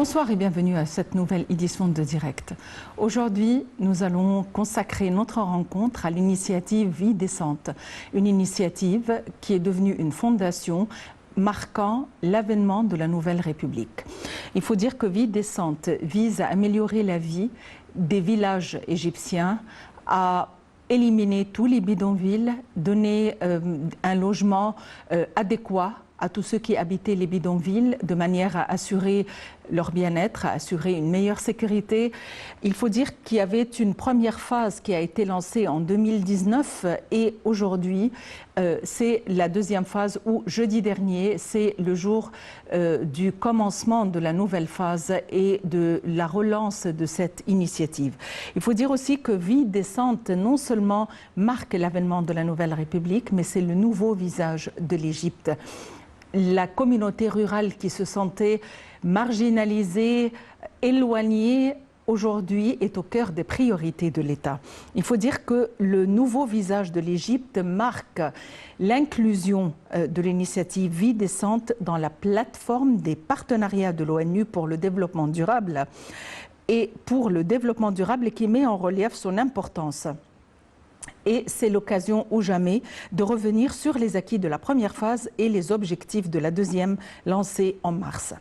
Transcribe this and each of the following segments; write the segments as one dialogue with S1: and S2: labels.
S1: Bonsoir et bienvenue à cette nouvelle édition de Direct. Aujourd'hui, nous allons consacrer notre rencontre à l'initiative Vie décente, une initiative qui est devenue une fondation marquant l'avènement de la Nouvelle République. Il faut dire que Vie décente vise à améliorer la vie des villages égyptiens, à éliminer tous les bidonvilles, donner un logement adéquat à tous ceux qui habitaient les bidonvilles de manière à assurer leur bien-être, à assurer une meilleure sécurité. Il faut dire qu'il y avait une première phase qui a été lancée en 2019 et aujourd'hui, c'est la deuxième phase où jeudi dernier, c'est le jour du commencement de la nouvelle phase et de la relance de cette initiative. Il faut dire aussi que Vie décente non seulement marque l'avènement de la Nouvelle République, mais c'est le nouveau visage de l'Égypte. La communauté rurale qui se sentait marginalisée, éloignée, aujourd'hui est au cœur des priorités de l'État. Il faut dire que le nouveau visage de l'Égypte marque l'inclusion de l'initiative Vie décente dans la plateforme des partenariats de l'ONU pour le développement durable et qui met en relief son importance. Et c'est l'occasion ou jamais de revenir sur les acquis de la première phase et les objectifs de la deuxième lancée en mars.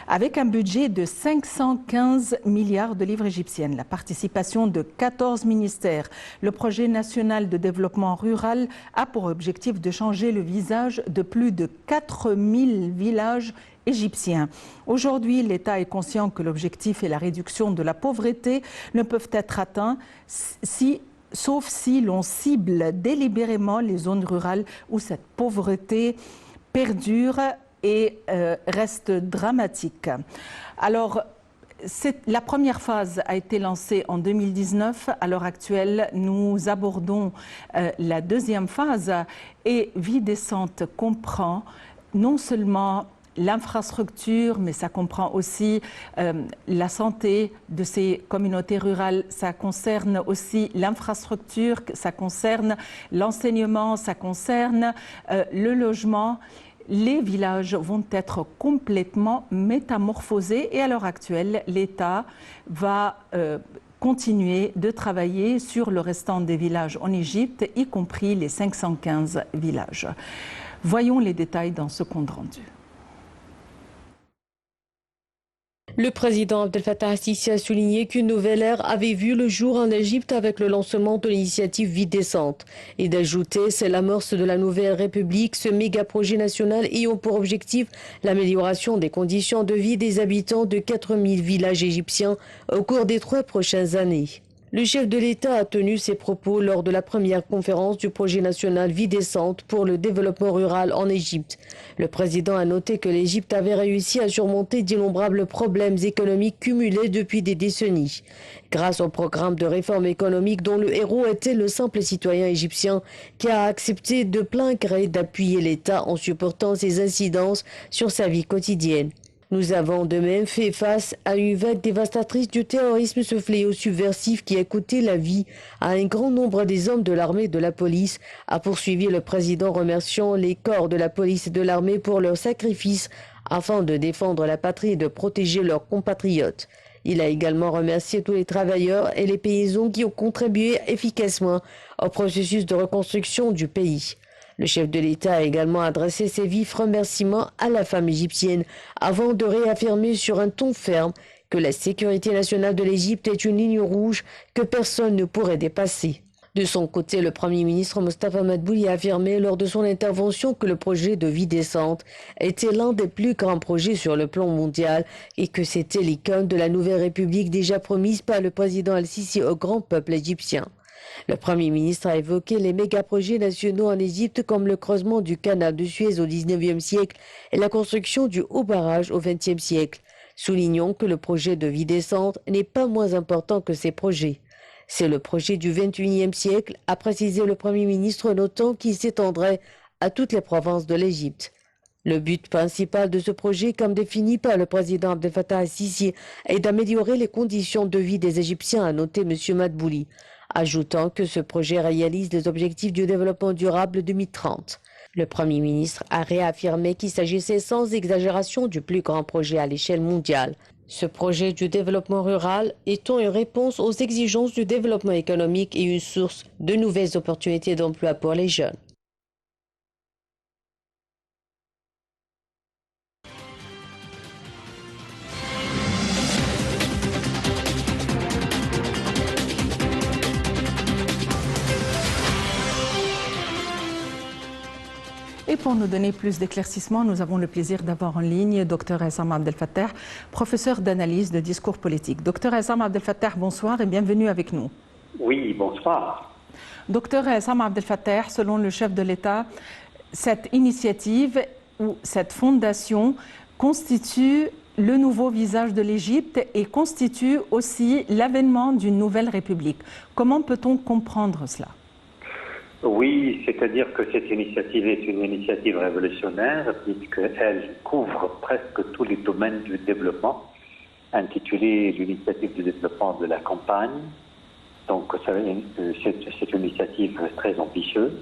S1: Avec un budget de 515 milliards de livres égyptiennes, la participation de 14 ministères, le projet national de développement rural a pour objectif de changer le visage de plus de 4000 villages égyptiens. Aujourd'hui, l'État est conscient que l'objectif et la réduction de la pauvreté ne peuvent être atteints sauf si l'on cible délibérément les zones rurales où cette pauvreté perdure et reste dramatique. Alors, la première phase a été lancée en 2019. À l'heure actuelle, nous abordons la deuxième phase et Vie décente comprend non seulement l'infrastructure, mais ça comprend aussi la santé de ces communautés rurales, ça concerne aussi l'infrastructure, ça concerne l'enseignement, ça concerne le logement. Les villages vont être complètement métamorphosés et à l'heure actuelle, l'État va continuer de travailler sur le restant des villages en Égypte, y compris les 515 villages. Voyons les détails dans ce compte rendu.
S2: Le président Abdel Fattah al-Sisi a souligné qu'une nouvelle ère avait vu le jour en Égypte avec le lancement de l'initiative Vie décente et d'ajouter c'est l'amorce de la Nouvelle République, ce méga projet national ayant pour objectif l'amélioration des conditions de vie des habitants de 4000 villages égyptiens au cours des 3 prochaines années. Le chef de l'État a tenu ses propos lors de la première conférence du projet national Vie décente pour le développement rural en Égypte. Le président a noté que l'Égypte avait réussi à surmonter d'innombrables problèmes économiques cumulés depuis des décennies. Grâce au programme de réforme économique dont le héros était le simple citoyen égyptien qui a accepté de plein gré d'appuyer l'État en supportant ses incidences sur sa vie quotidienne. Nous avons de même fait face à une vague dévastatrice du terrorisme, ce fléau subversif qui a coûté la vie à un grand nombre des hommes de l'armée et de la police, a poursuivi le président remerciant les corps de la police et de l'armée pour leur sacrifice afin de défendre la patrie et de protéger leurs compatriotes. Il a également remercié tous les travailleurs et les paysans qui ont contribué efficacement au processus de reconstruction du pays. Le chef de l'État a également adressé ses vifs remerciements à la femme égyptienne avant de réaffirmer sur un ton ferme que la sécurité nationale de l'Égypte est une ligne rouge que personne ne pourrait dépasser. De son côté, le Premier ministre Mostafa Madbouli a affirmé lors de son intervention que le projet de Vie décente était l'un des plus grands projets sur le plan mondial et que c'était l'icône de la Nouvelle République déjà promise par le président Al-Sisi au grand peuple égyptien. Le Premier ministre a évoqué les méga-projets nationaux en Égypte comme le creusement du canal de Suez au XIXe siècle et la construction du haut barrage au XXe siècle. Soulignons que le projet de Vie décente n'est pas moins important que ces projets. C'est le projet du XXIe siècle, a précisé le Premier ministre, notant qu'il s'étendrait à toutes les provinces de l'Égypte. Le but principal de ce projet, comme défini par le président Abdel Fattah al-Sisi, est d'améliorer les conditions de vie des Égyptiens, a noté M. Madbouli, ajoutant que ce projet réalise les objectifs du développement durable 2030. Le Premier ministre a réaffirmé qu'il s'agissait sans exagération du plus grand projet à l'échelle mondiale. Ce projet du développement rural étant une réponse aux exigences du développement économique et une source de nouvelles opportunités d'emploi pour les jeunes.
S1: Et pour nous donner plus d'éclaircissements, nous avons le plaisir d'avoir en ligne Dr Essam Abdel Fattah, professeur d'analyse de discours politique. Dr Essam Abdel Fattah, bonsoir et bienvenue avec nous.
S3: Oui, bonsoir.
S1: Dr Essam Abdel Fattah, selon le chef de l'État, cette initiative ou cette fondation constitue le nouveau visage de l'Égypte et constitue aussi l'avènement d'une nouvelle république. Comment peut-on comprendre cela ?
S3: Oui, c'est-à-dire que cette initiative est une initiative révolutionnaire puisqu'elle couvre presque tous les domaines du développement, intitulée l'initiative de développement de la campagne. Donc c'est une initiative très ambitieuse,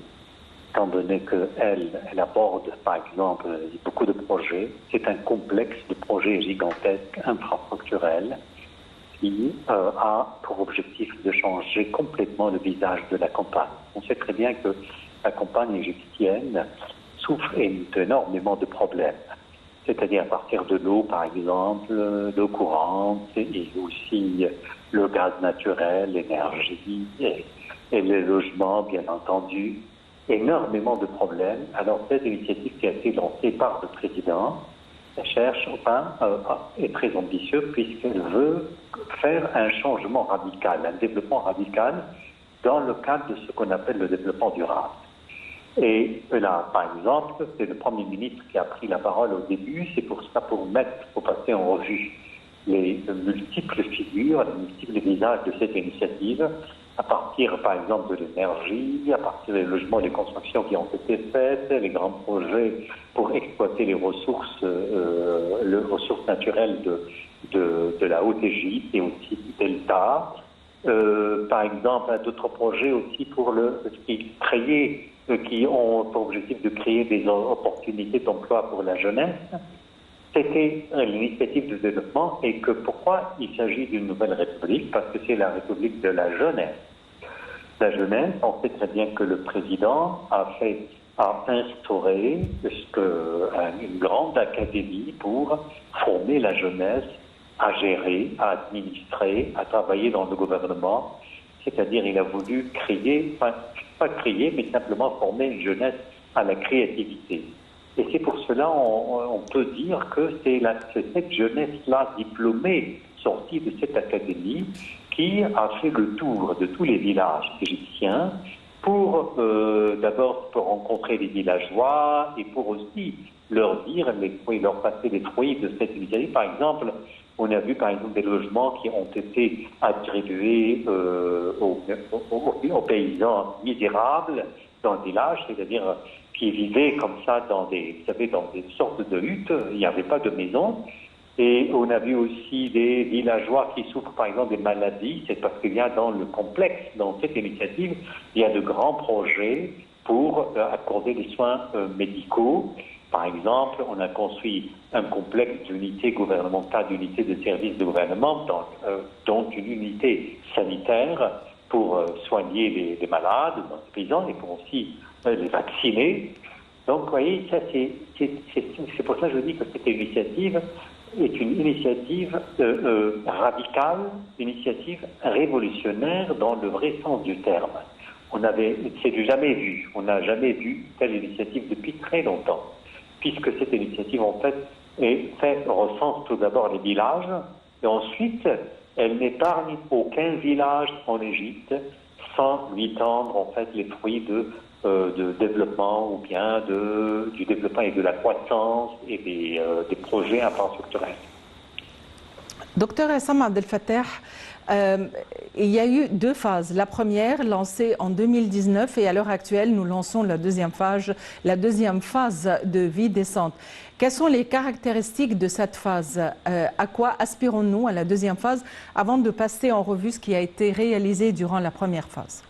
S3: étant donné qu'elle aborde par exemple beaucoup de projets. C'est un complexe de projets gigantesques, infrastructurels, qui a pour objectif de changer complètement le visage de la campagne. On sait très bien que la campagne égyptienne souffre énormément de problèmes, c'est-à-dire à partir de l'eau, par exemple, l'eau courante et aussi le gaz naturel, l'énergie et les logements, bien entendu. Énormément de problèmes. Alors cette initiative qui a été lancée par le président est très ambitieuse puisqu'elle veut faire un changement radical, un développement radical dans le cadre de ce qu'on appelle le développement durable. Et là, par exemple, c'est le Premier ministre qui a pris la parole au début, c'est pour passer en revue les multiples figures, les multiples visages de cette initiative, à partir, par exemple, de l'énergie, à partir des logements et des constructions qui ont été faites, les grands projets pour exploiter les ressources naturelles de la Haute-Égypte et aussi du Delta. Par exemple, d'autres projets aussi qui ont pour objectif de créer des opportunités d'emploi pour la jeunesse. C'était l'initiative de développement et que pourquoi il s'agit d'une nouvelle république? Parce que c'est la république de la jeunesse. La jeunesse, on sait très bien que le président a instauré une grande académie pour former la jeunesse à gérer, à administrer, à travailler dans le gouvernement. C'est-à-dire il a voulu mais simplement former une jeunesse à la créativité. Et c'est pour cela on peut dire que c'est cette jeunesse-là diplômée, sortie de cette académie, qui a fait le tour de tous les villages égyptiens pour d'abord pour rencontrer les villageois et pour aussi leur passer les fruits de cette initiative. Par exemple, on a vu par exemple des logements qui ont été attribués aux paysans misérables dans le village, c'est-à-dire qui vivaient comme ça dans des sortes de huttes, il n'y avait pas de maison. Et on a vu aussi des villageois qui souffrent par exemple des maladies, c'est parce qu'il y a dans le complexe, dans cette initiative, il y a de grands projets pour accorder des soins médicaux. Par exemple, on a construit un complexe d'unités gouvernementales, d'unités de services de gouvernement, dont une unité sanitaire pour soigner les malades dans les paysans et pour aussi les vacciner. Donc, vous voyez, ça c'est pour ça que je dis que cette initiative est une initiative radicale, une initiative révolutionnaire dans le vrai sens du terme. C'est du jamais vu. On n'a jamais vu telle initiative depuis très longtemps, puisque cette initiative, en fait, recense tout d'abord les villages, et ensuite, elle n'épargne aucun village en Égypte sans lui tendre, en fait, les fruits de développement ou bien du développement et de la croissance et des projets infrastructurels.
S1: Docteur Essam Abdel Fattah, il y a eu deux phases. La première, lancée en 2019, et à l'heure actuelle, nous lançons la deuxième phase de vie décente. Quelles sont les caractéristiques de cette phase? À quoi aspirons-nous à la deuxième phase avant de passer en revue ce qui a été réalisé durant la première phase?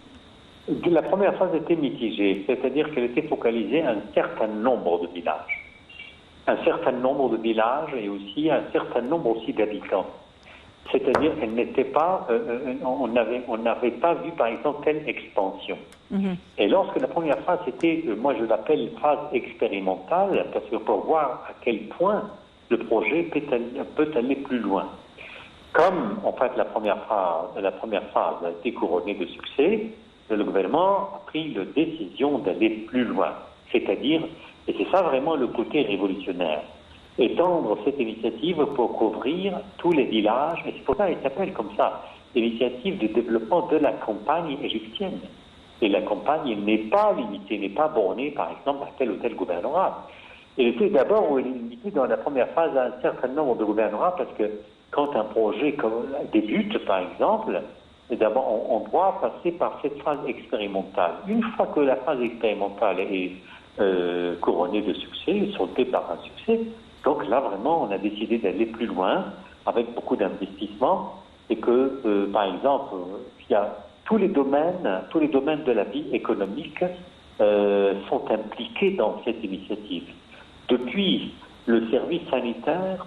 S3: La première phase était mitigée, c'est-à-dire qu'elle était focalisée à un certain nombre de villages. un certain nombre de villages et aussi un certain nombre aussi d'habitants. C'est-à-dire qu'elle n'était pas, on n'avait pas vu par exemple telle expansion. Et lorsque la première phase était, moi je l'appelle phase expérimentale, parce que pour voir à quel point le projet peut aller plus loin. Comme en fait la première phase a été couronnée de succès, le gouvernement a pris la décision d'aller plus loin. C'est-à-dire, et c'est ça vraiment le côté révolutionnaire, étendre cette initiative pour couvrir tous les villages, et c'est pour ça qu'elle s'appelle comme ça, l'initiative de développement de la campagne égyptienne. Et la campagne n'est pas limitée, n'est pas bornée par exemple à tel ou tel gouvernorat. Elle était d'abord limitée dans la première phase à un certain nombre de gouvernorats, parce que quand un projet débute par exemple, d'abord on doit passer par cette phase expérimentale. Une fois que la phase expérimentale est couronnée de succès, sautée par un succès, donc là vraiment on a décidé d'aller plus loin avec beaucoup d'investissements et que par exemple il y a tous les domaines de la vie économique sont impliqués dans cette initiative. Depuis le service sanitaire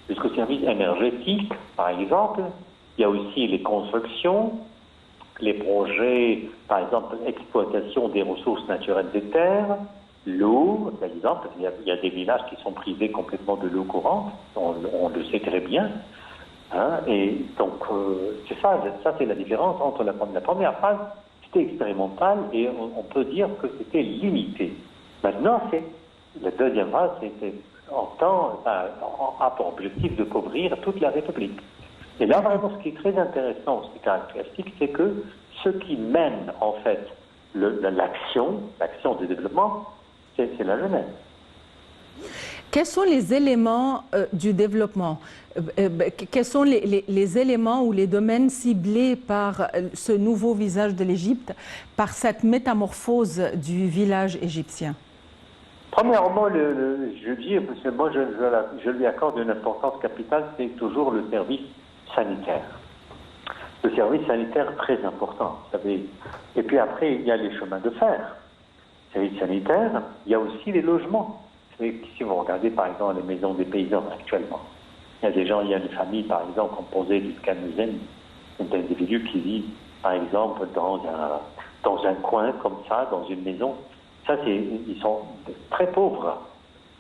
S3: jusqu'au service énergétique, par exemple, il y a aussi les constructions, les projets, par exemple, l'exploitation des ressources naturelles des terres, l'eau, par exemple, il y a des villages qui sont privés complètement de l'eau courante, on le sait très bien. Hein, et donc, c'est ça c'est la différence entre la première phase, c'était expérimental et on peut dire que c'était limité. Maintenant, la deuxième phase, c'était a pour objectif de couvrir toute la République. Et là, vraiment, ce qui est très intéressant, ce qui est caractéristique, c'est que ce qui mène, en fait, l'action de développement, c'est la jeunesse.
S1: Quels sont les éléments du développement? Quels sont les éléments ou les domaines ciblés par ce nouveau visage de l'Égypte, par cette métamorphose du village égyptien?
S3: Premièrement, je dis, parce que moi je lui accorde une importance capitale, c'est toujours le service sanitaire. Le service sanitaire très important, vous savez. Et puis après, il y a les chemins de fer. Service sanitaire, il y a aussi les logements. Vous savez, si vous regardez par exemple les maisons des paysans actuellement, il y a des familles par exemple composées d'une quinzaine d'individus qui vivent par exemple dans un coin comme ça, dans une maison. Ça, ils sont très pauvres.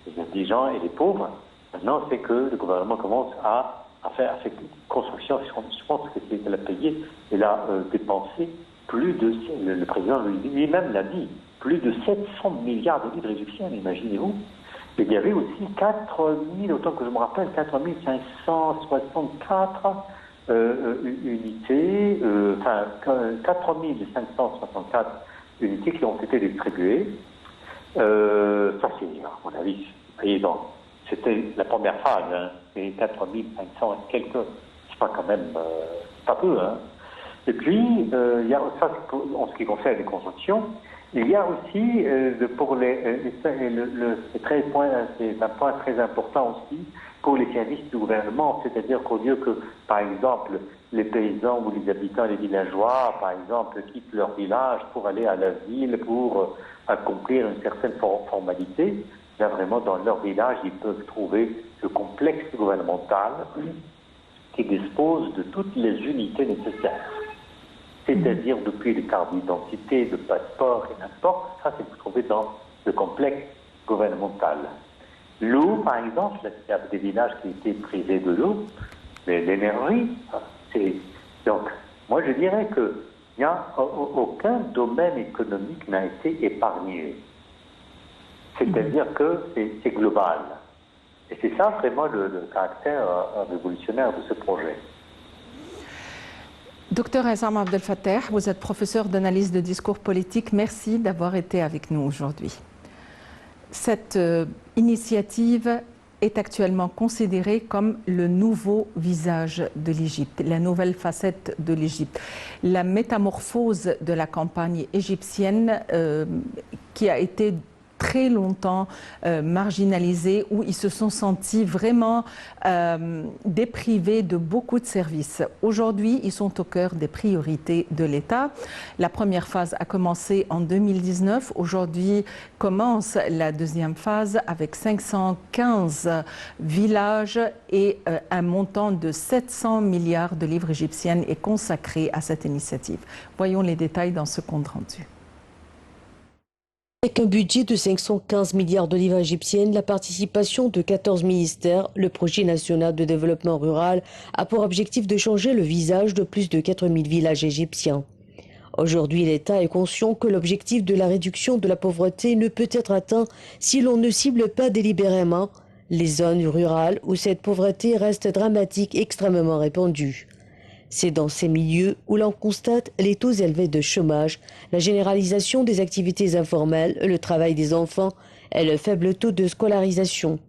S3: Il y a des gens et les pauvres. Maintenant, c'est que le gouvernement commence à faire cette construction. Je pense que c'est la payer. Il a dépensé le président lui-même l'a dit, plus de 700 milliards de livres égyptiens, imaginez-vous. Et il y avait aussi 4000, autant que je me rappelle, 4564 unités, 4564 unités qui ont été distribuées. Ça, c'est, à mon avis, c'était la première phase, hein, c'est 4500 et quelques, c'est pas quand même, pas peu. Hein. Et puis, il y a ça, en ce qui concerne les constructions, il y a aussi, c'est un point très important aussi, pour les services du gouvernement, c'est-à-dire qu'au lieu que, par exemple, les paysans ou les habitants, les villageois, par exemple, quittent leur village pour aller à la ville, pour accomplir une certaine formalité, là vraiment dans leur village, ils peuvent trouver le complexe gouvernemental qui dispose de toutes les unités nécessaires. C'est-à-dire depuis les cartes d'identité, de passeport et n'importe, ça c'est vous trouvez dans le complexe gouvernemental. L'eau, par exemple, il y a des villages qui étaient privés de l'eau, mais l'énergie, donc, moi je dirais qu'il n'y a aucun domaine économique n'a été épargné. C'est-à-dire que c'est global. Et c'est ça vraiment le caractère révolutionnaire de ce projet.
S1: Docteur Aissam Abdel Fattah, vous êtes professeur d'analyse de discours politique. Merci d'avoir été avec nous aujourd'hui. Cette initiative est actuellement considérée comme le nouveau visage de l'Égypte, la nouvelle facette de l'Égypte. La métamorphose de la campagne égyptienne qui a été très longtemps marginalisés, où ils se sont sentis vraiment déprivés de beaucoup de services. Aujourd'hui, ils sont au cœur des priorités de l'État. La première phase a commencé en 2019. Aujourd'hui commence la deuxième phase avec 515 villages et un montant de 700 milliards de livres égyptiennes est consacré à cette initiative. Voyons les détails dans ce compte rendu.
S2: Avec un budget de 515 milliards de livres égyptiennes, la participation de 14 ministères, le projet national de développement rural a pour objectif de changer le visage de plus de 4000 villages égyptiens. Aujourd'hui, l'État est conscient que l'objectif de la réduction de la pauvreté ne peut être atteint si l'on ne cible pas délibérément les zones rurales où cette pauvreté reste dramatique et extrêmement répandue. C'est dans ces milieux où l'on constate les taux élevés de chômage, la généralisation des activités informelles, le travail des enfants et le faible taux de scolarisation.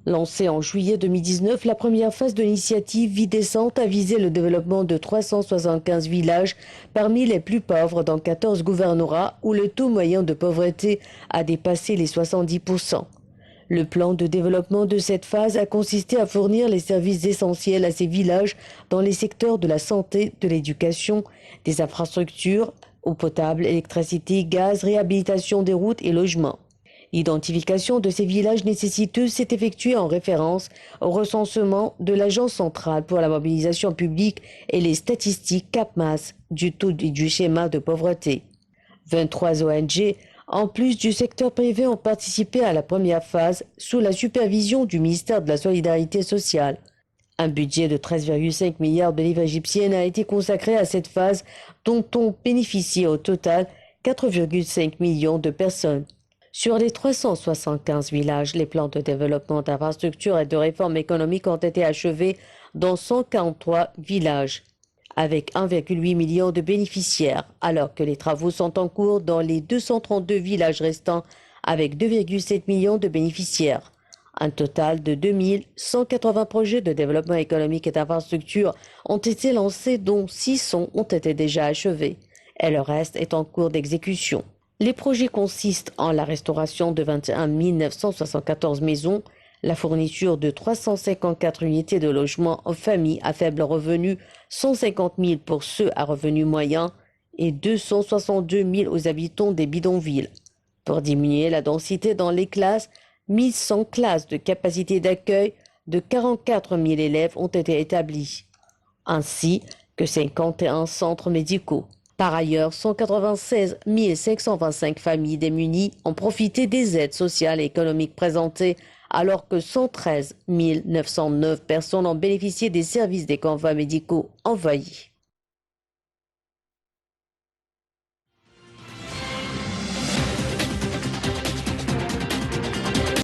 S2: Lancée en juillet 2019, la première phase de l'initiative Vie décente a visé le développement de 375 villages parmi les plus pauvres dans 14 gouvernorats où le taux moyen de pauvreté a dépassé les 70%. Le plan de développement de cette phase a consisté à fournir les services essentiels à ces villages dans les secteurs de la santé, de l'éducation, des infrastructures, eau potable, électricité, gaz, réhabilitation des routes et logements. L'identification de ces villages nécessiteux s'est effectuée en référence au recensement de l'Agence centrale pour la mobilisation publique et les statistiques CAPMAS du taux du schéma de pauvreté. 23 ONG, en plus du secteur privé, ont participé à la première phase sous la supervision du ministère de la Solidarité sociale. Un budget de 13,5 milliards de livres égyptiennes a été consacré à cette phase dont ont bénéficié au total 4,5 millions de personnes. Sur les 375 villages, les plans de développement d'infrastructures et de réformes économiques ont été achevés dans 143 villages, avec 1,8 million de bénéficiaires, alors que les travaux sont en cours dans les 232 villages restants, avec 2,7 millions de bénéficiaires. Un total de 2180 projets de développement économique et d'infrastructures ont été lancés, dont 600 ont été déjà achevés, et le reste est en cours d'exécution. Les projets consistent en la restauration de 21 974 maisons, la fourniture de 354 unités de logement aux familles à faible revenu, 150 000 pour ceux à revenu moyen et 262 000 aux habitants des bidonvilles. Pour diminuer la densité dans les classes, 1100 classes de capacité d'accueil de 44 000 élèves ont été établies, ainsi que 51 centres médicaux. Par ailleurs, 196 525 familles démunies ont profité des aides sociales et économiques présentées, alors que 113 909 personnes ont bénéficié des services des convois médicaux envoyés.